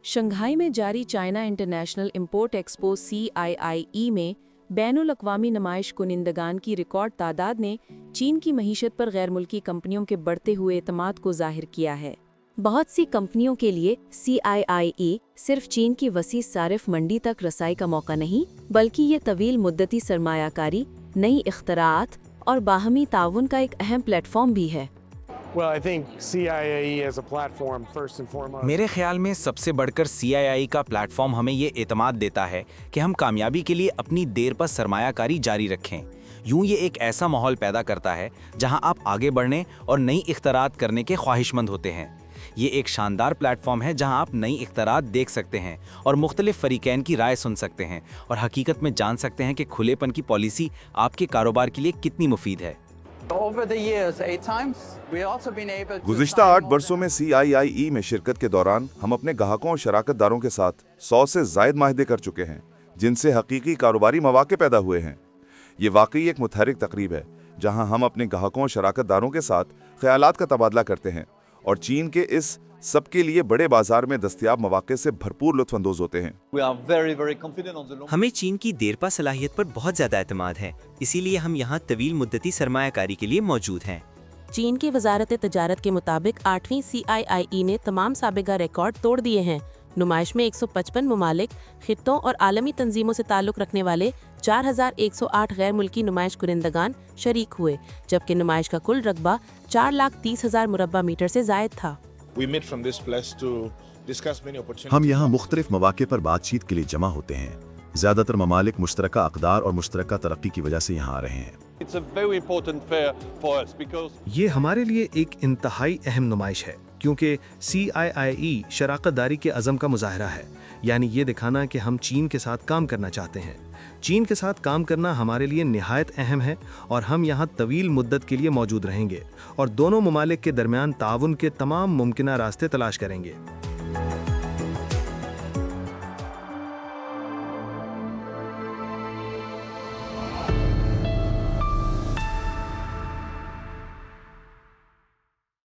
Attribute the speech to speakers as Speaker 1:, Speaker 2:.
Speaker 1: Shanghai में जारी China international import expo CIIE में बैनुल अक़वामी नुमाइश कुनिंदगान की रिकॉर्ड तादाद ने चीन की मईशत पर गैर मुल्की कंपनियों के बढ़ते हुए एतमाद को जाहिर किया है। बहुत सी कंपनियों के लिए CIIE सिर्फ चीन की वसी सारिफ मंडी तक रसाई का मौका नहीं, बल्कि ये तवील मुद्दती सरमायाकारी, नई इख्तराआत और बाहमी ताउन का एक अहम प्लेटफॉर्म भी है।
Speaker 2: मेरे ख्याल में सबसे बढ़कर CIIE का प्लेटफॉर्म हमें ये एतमाद देता है कि हम कामयाबी के लिए अपनी देर पर सरमायाकारी जारी रखें। यूं ये एक ऐसा माहौल पैदा करता है जहां आप आगे बढ़ने और नई इख्तरात करने के ख्वाहिशमंद होते हैं। ये एक शानदार प्लेटफॉर्म है जहां आप नई इख्तरात देख सकते हैं और मुख्तलिफ फरीकैन की राय सुन सकते हैं और हकीकत में जान सकते हैं कि खुलेपन की पॉलिसी आपके कारोबार के लिए कितनी मुफीद है।
Speaker 3: गुज़िश्ता 8 बरसों में CIIE में शिरकत के दौरान हम अपने ग्राहकों और शराकतदारों के साथ 100 से ज़ायद माहिदे कर चुके हैं, जिनसे हकीकी कारोबारी मौक़े पैदा हुए हैं। ये वाकई एक मुतहरिक तकरीब है जहां हम अपने ग्राहकों और शराकतदारों के साथ ख्यालात का तबादला करते हैं और चीन के इस सबके लिए बड़े बाजार में दस्तयाब मौक़े से भरपूर लुत्फ़ अंदोज़ होते हैं।
Speaker 4: हमें चीन की देरपा सलाहियत पर बहुत ज़्यादा एतमाद है, इसीलिए हम यहाँ तवील मुद्दती सरमायाकारी के लिए मौजूद हैं।
Speaker 5: चीन की वजारत तजारत के मुताबिक 8वीं CIIE ने तमाम साबिका रिकॉर्ड तोड़ दिए हैं। नुमाइश में 155 ममालिक, खित्तों और आलमी तंजीमों से ताल्लुक़ रखने वाले 4108 गैर मुल्की नुमाइश कुनिंदगान शरीक हुए, जबकि नुमाइश का कुल रकबा 4,30,000 मुरब्बा मीटर से ज़ायद था।
Speaker 6: हम यहाँ मुख्तलिफ मौक़े पर बातचीत के लिए जमा होते हैं। ज़्यादातर ममालिक मुश्तरका अक़दार और मुश्तरका तरक्की की वजह से यहाँ आ रहे हैं।
Speaker 7: ये हमारे लिए एक इंतहाई अहम नुमाइश है, क्योंकि CIIE शराकतदारी के अज़म का मुज़ाहरा है, यानी ये दिखाना कि हम चीन के साथ काम करना चाहते हैं। चीन के साथ काम करना हमारे लिए निहायत अहम है और हम यहाँ तवील मुद्दत के लिए मौजूद रहेंगे और दोनों ममालिक के दरमियान ताउन के तमाम मुमकिना रास्ते तलाश करेंगे।